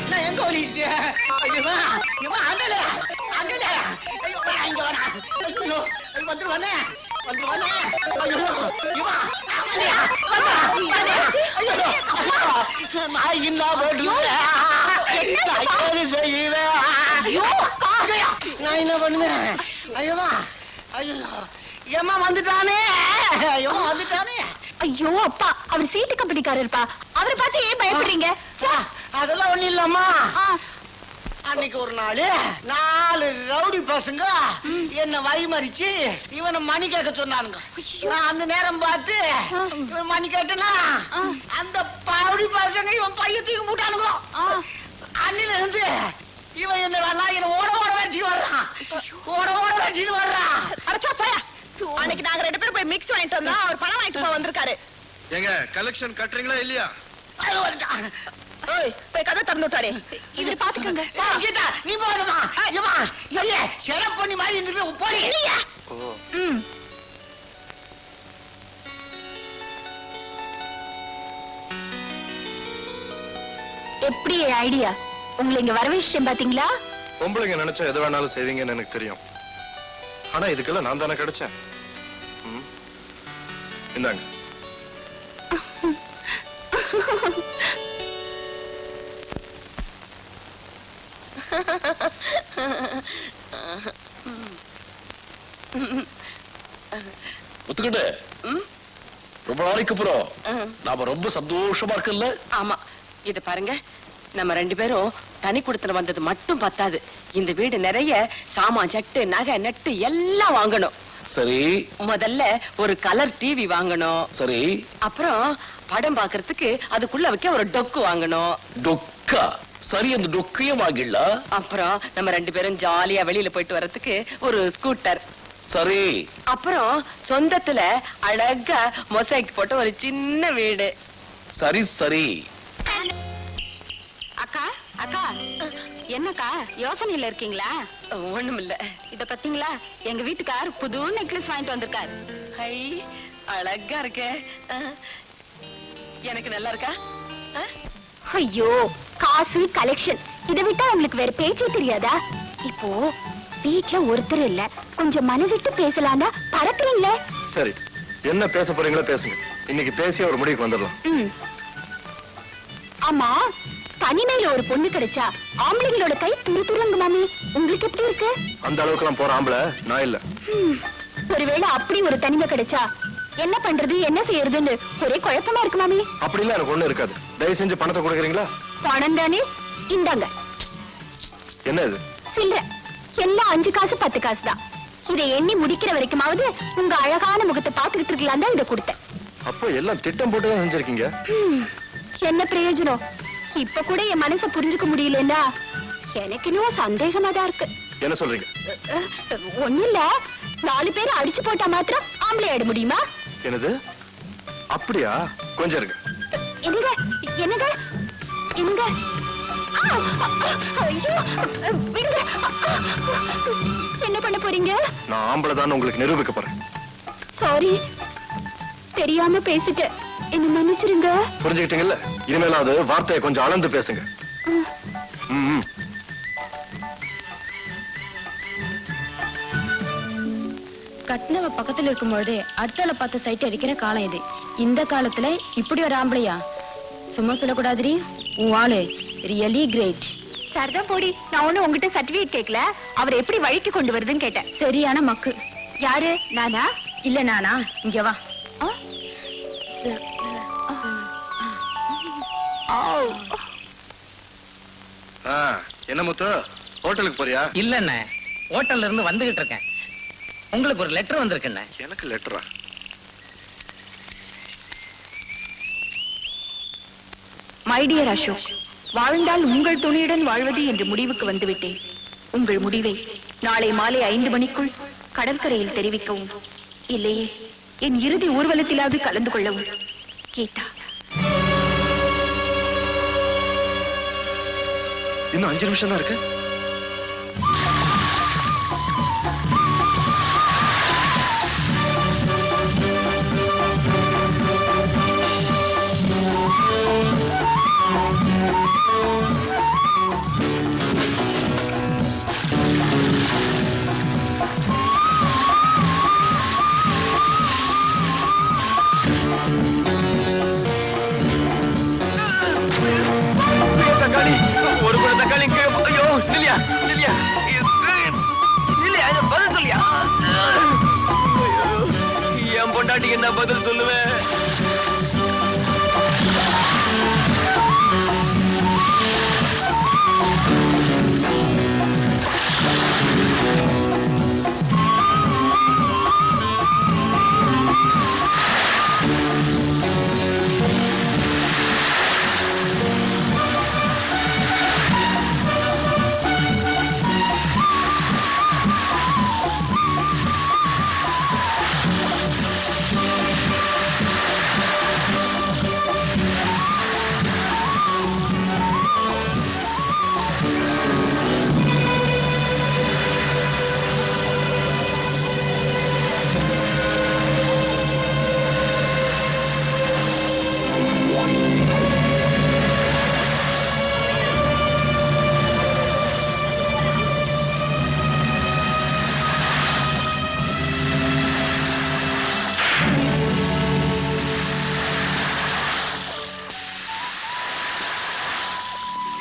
நான் எங்க ஓடிட்டேன்? அங்கல அங்கல ஐயோ இங்க வரா. ஐயோ வந்துருவானே வந்துருவானே. ஐயோ இவா ஐயோ நான் என்ன போடுறேன்? என்ன செய்வேன்? நான் என்ன பண்ணுவேன்? ஐயோமா ஐயோ ஏமா வந்துட்டானே. ஐயோ வந்துட்டானே. ஐயோ அப்பா, அவர் சீட்டு கம்பெனிக்காரர்ப்பா. அவரை பார்த்து ஏன் பயப்படுறீங்க? அதெல்லாம் ஒண்ணு இல்லம்மா. அன்னைக்கு ஒரு நாள் 4 ரவுடி பசங்க என்ன வழிமறிச்சு இவனை மணி கேட்க சொன்னானுங்க. நான் அந்த நேரம் பார்த்து இவன் மணி கேட்டனா அந்த ரவுடி பசங்க இவன் பைய தூக்கி மூட்டானுங்க. அன்னில இருந்து இவன் என்ன ஓட ஓட வச்சு வர்றான். ஓட ஓட வச்சு வர்றான். அடச்சா பையா, அன்னைக்கு நாங்க 2 பேரும் போய் மிக்ஸ் வாங்கிட்டு வந்தோம். அவர் பணம் வாங்கிட்டு போய் வந்திருக்காரு. எங்க கலெக்ஷன் கட்டுறீங்களா இல்லையா? போய் கதை திறந்து விட்டாரே. இவரு பாத்துக்கங்க. நீ போதுமா செலவு பண்ணி மாதிரி இருந்துட்டு போறீ. எப்படி ஐடியா? உங்களை இங்க வர விஷயம் பாத்தீங்களா? பொம்பளைங்க நினைச்சா எது வேணாலும் செய்வீங்கன்னு எனக்கு தெரியும். ஆனா இதுக்கெல்லாம் நான் தானே கிடைச்சேன். இந்தாங்க. ஒத்துக்கிட்டு ரொம்ப நாளைக்கு அப்புறம் நாம ரொம்ப சந்தோஷமா இருக்குல்ல? ஆமா, இது பாருங்க, நம்ம 2 பேரும் தனி குடுத்தன வந்தது மட்டும் பத்தாது. இந்த வீடு நிறைய சாமான், சட்டு, நகை, நட்டு எல்லாம் வாங்கணும். சரி. முதல்ல ஒரு கலர் டிவி வாங்கணும். சரி. அப்புறம் படம் பாக்குறதுக்கு அதுக்குள்ள வைக்க ஒரு டொக்கு வாங்கணும். டொக்கா? சரி, அந்த டொக்கையும் வாங்கிடலாம். அப்புறம் நம்ம 2 பேரும் ஜாலியா வெளியில போயிட்டு வர்றதுக்கு ஒரு ஸ்கூட்டர். சரி. அப்புறம் சொந்தத்துல அழகா மொசைக் போட்ட ஒரு சின்ன வீடு. சரி சரி. அக்கா அக்கா, என்னக்கா யோசனையில இருக்கீங்களா? ஒண்ணும் இல்ல. இத பாத்தீங்களா, எங்க வீட்டுக்கார் புது நெக்லஸ் வாங்கிட்டு வந்திருக்காரு. ஹை, அழகா இருக்கே. எனக்கு நல்லா இருக்கா? ஐயோ, காசு கலெக்ஷன் இதை விட்டா உங்களுக்கு வேற பேச்சே தெரியாதா? இப்போ வீட்டுல ஒருத்தர் இல்ல, கொஞ்சம் மனவிட்டு பேசலாம்னா பறக்குறீங்களே. சரி, என்ன பேச போறீங்களோ பேசுங்க. இன்னைக்கு பேசி ஒரு முடிவுக்கு வந்துடலாம். ஆமா, தனிமையில ஒரு பொண்ணு கிடைச்சா ஆம்பளைங்களோட கை துரு துருங்க மாமி. உங்களுக்கு எப்படி இருக்கு? அந்த அளவுக்கு எல்லாம் போற ஆம்பளை நான் இல்ல. ஒருவேளை அப்படி ஒரு தனிமை கிடைச்சா என்ன பண்றது, என்ன செய்யறதுன்னு ஒரே குழப்பமா இருக்கு மாமி. அப்படி இல்ல, எனக்கு ஒண்ணு இருக்காது. தயவு செஞ்சு பணத்தை கொடுக்குறீங்களா? பணம் தானே, இந்தாங்க. என்ன இது? இல்ல, எல்லாம் 5 காசு 10 காசு தான். இதை எண்ணி முடிக்கிற வரைக்குமாவது உங்க அழகான முகத்தை பாத்துக்கிட்டு இருக்கலாம் தான் இதை கொடுத்தேன். அப்போ எல்லாம் திட்டம் போட்டுதான் செஞ்சிருக்கீங்க. என்ன பிரயோஜனம்? இப்ப கூட என் மனசை புரிஞ்சுக்க முடியலன்னா எனக்கு இன்னும் சந்தேகமா தான் இருக்கு. என்ன சொல்றீங்க? ஒண்ணு இல்ல, 4 பேரை அடிச்சு போட்டா மாத்திரம் ஆம்பளை ஆயிட முடியுமா? என்னது? அப்படியா? கொஞ்சம் இருக்கு. என்னங்க என்னங்க என்னங்க? என்ன பண்ண போறீங்க? நான் ஆம்பளை தான் உங்களுக்கு நிரூபிக்க போறேன். சாரி, தெரியாம பேசிட்டேன், என்ன மன்னிச்சிருங்க. புரிஞ்சுக்கிட்டீங்கல்ல? இனிமேலாவது வார்த்தையை கொஞ்சம் அளந்து பேசுங்க. கட்டினவ பக்கத்துல இருக்கும்போது அடுத்தால பார்த்து சைட் அடிக்கிற காலம் இது. இந்த காலத்துல இப்படி ஒரு ஆம்பளையா? சும்மா சொல்லக்கூடாதுரி, உன் ஆளு ரியலி கிரேட். சரிதான் போடி, நான் ஒண்ணு உங்ககிட்ட சர்டிபிகேட் கேட்கல, அவர் எப்படி வழிக்கு கொண்டு வருதுன்னு கேட்டேன். சரியான மக்கு. யாரு? நானா? இல்ல நானா? இங்க வா. என்ன முத்து, ஹோட்டலுக்கு போறியா? இல்லண்ண, ஹோட்டல்ல இருந்து வந்துகிட்டு இருக்கேன். உங்களுக்கு ஒரு லெட்டர் வந்திருக்குண்ண. எனக்கு லெட்டரா? மை டியர் அசோக், வாழ்ந்தால் உங்கள் துணையுடன் வாழ்வது என்று முடிவுக்கு வந்துவிட்டேன். உங்கள் முடிவை நாளை மாலை 5 மணிக்குள் கடற்கரையில் தெரிவிக்கவும், இல்லையே என் இறுதி ஊர்வலத்திலாவது கலந்து கொள்ளவும். கீதா. இன்னும் 5 நிமிஷம் தான் இருக்கு. தக்காளி ஒரு கூட தக்காளி ஐயோ இல்லையா இல்லையா இல்லையா பதில் சொல்லியா என் பொண்டாட்டிக்கு என்ன பதில் சொல்லுவேன்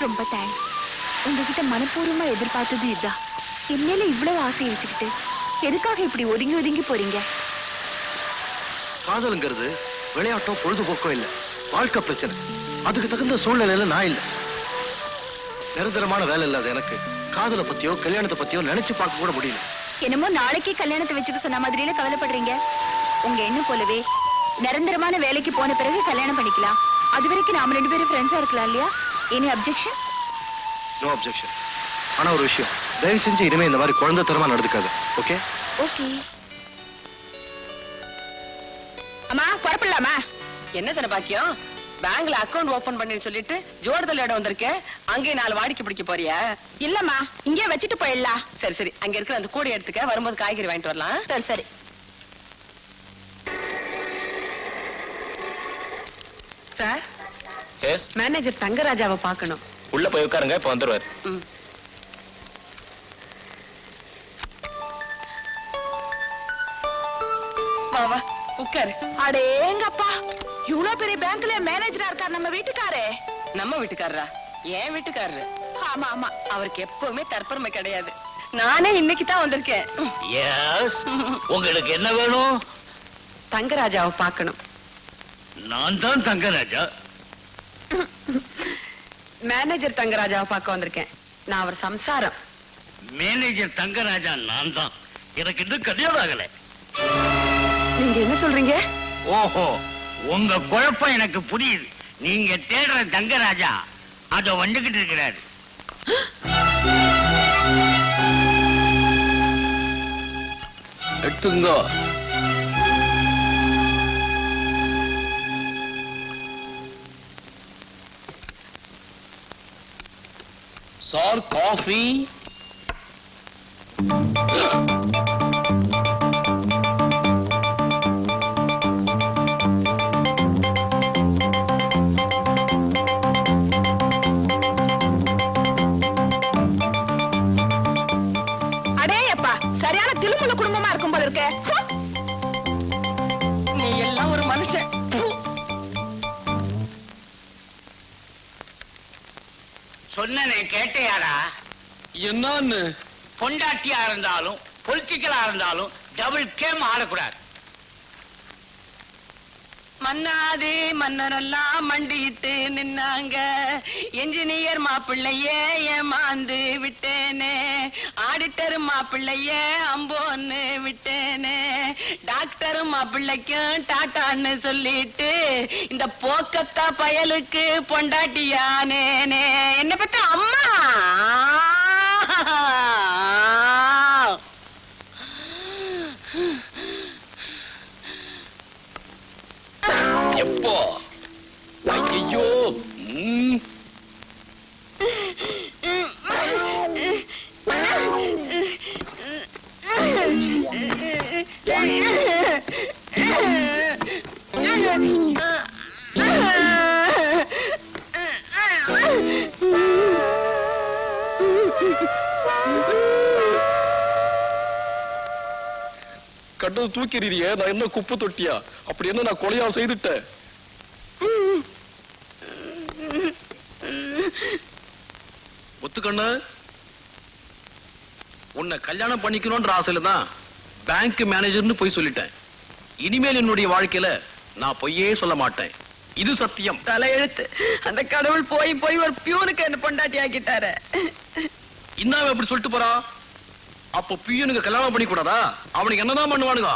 ரொம்ப தேங்க்ஸ். உங்ககிட்ட மனப்பூர்வமா எதிர்பார்த்தது இதுதான். என் மேல இவ்வளவு ஆசை வச்சுக்கிட்டு எதுக்காக இப்படி ஒதுங்கி ஒதுங்கி போறீங்க? காதலுங்கிறது விளையாட்டோ பொழுதுபோக்கோ இல்ல, வாழ்க்கை பிரச்சனை. அதுக்கு தகுந்த சூழ்நிலையில நான் இல்ல. நிரந்தரமான வேலை இல்லாத எனக்கு காதலை பத்தியோ கல்யாணத்தை பத்தியோ நினைச்சு பார்க்க கூட முடியல. என்னமோ நாளைக்கே கல்யாணத்தை வச்சுக்க சொன்ன மாதிரியில கவலைப்படுறீங்க. உங்க எண்ணம் போலவே நிரந்தரமான வேலைக்கு போன பிறகு கல்யாணம் பண்ணிக்கலாம். அது வரைக்கும் நாம 2 பேரும் ஃப்ரெண்ட்ஸா இருக்கலாம் இல்லையா? Any objection? No objection. ஆனா ஒரு விஷயம், தயவு செஞ்சு இனிமே இந்த மாதிரி குழந்தைத்தனமா நடந்துக்காது. Okay okay. அம்மா புறப்படலாமா? என்ன தானே பாக்கியம்? பேங்க்ல அக்கவுண்ட் ஓபன் பண்ணி சொல்லிட்டு ஜோடுதல் இடம் வந்திருக்கேன். அங்கேயே 4 வாடிக்கை பிடிக்க போறியா? இல்லம்மா, இங்கே வச்சுட்டு போயிடலாம். சரி சரி, அங்க இருக்கிற அந்த கூடை எடுத்துக்க, வரும்போது காய்கறி வாங்கிட்டு வரலாம். சரி சரி. சார், எஸ், மேனேஜர் தங்கராஜாவை பார்க்கணும். உள்ள போய் உட்காருங்க, இப்ப வந்துருவாரு. வா வா உட்காரு. அடேங்கப்பா, இவ்வளவு பெரிய பேங்க்ல மேனேஜரா இருக்கார் நம்ம வீட்டுக்காரே. நம்ம வீட்டுக்காரரா? ஏன் வீட்டுக்காரரு? ஆமா ஆமா, அவருக்கு எப்பவுமே தற்பெருமை கிடையாது. நானே இன்னைக்கு தான் வந்திருக்கேன். எஸ், உங்களுக்கு என்ன வேணும்? தங்கராஜாவை பார்க்கணும். நான் தான் தங்கராஜா. மேனேஜர் தங்கராஜாவை பார்க்க வந்திருக்கேன். நான் அவர் சம்சாரம். மேனேஜர் தங்கராஜா நான் தான். எனக்கு இன்னும் கல்யாணம் ஆகல. நீங்க என்ன சொல்றீங்க? ஓஹோ, உங்க குழப்பம் எனக்கு புரியுது. நீங்க தேடுற தங்கராஜா அத வந்துகிட்டு இருக்கிறாரு. எடுத்துங்க. Sir, coffee. அடேயப்பா, சரியான திலுமுள்ள குடும்பமா இருக்கும் போல இருக்க. நீ எல்லாம் ஒரு மனுஷன். சொன்னனே கேட்டையாரா? என்னன்னு? பொண்டாட்டியா இருந்தாலும் பொலிட்டிக்கலா இருந்தாலும் டபுள் கேம் ஆடக்கூடாது. மன்னாது மன்னரெல்லாம் மண்டிட்டு நின்னாங்க. என்ஜினியர் மாப்பிள்ளையே ஏமாந்து விட்டேனே, ஆடிட்டர் மாப்பிள்ளையே அம்போன்னு விட்டேனே, டாக்டர் மாப்பிள்ளைக்கும் டாட்டான்னு சொல்லிட்டு இந்த போக்கத்தா பயலுக்கு பொண்டாட்டியானேனே. என்ன பத்த அம்மா எப்போ? ஐயோ, கண்டது தூக்கிறீங்க. நான் என்ன குப்பை தொட்டியா? அப்படி என்ன நான் கொலையா செய்துட்டேன்? முத்துக்கண்ணு, உன்னை கல்யாணம் பண்ணிக்கணும்ன்ற ஆசையில தான் பேங்க் மேனேஜர்னு போய் சொல்லிட்டேன். இனிமேல் என்னுடைய வாழ்க்கையில நான் பொய்யே சொல்ல மாட்டேன். இது சத்தியம். தலையெழுத்து. அந்த கடவுள் போய் போய் ஒரு பியூனுக்கு என்ன பொண்டாட்டி ஆக்கிட்டாரு. இன்னும் எப்படி சொல்லிட்டு போறா? அப்போ பியூனுக்கு கல்யாணம் பண்ணி கூடாதா? அவனுக்கு என்னதான் பண்ணுவானுங்க?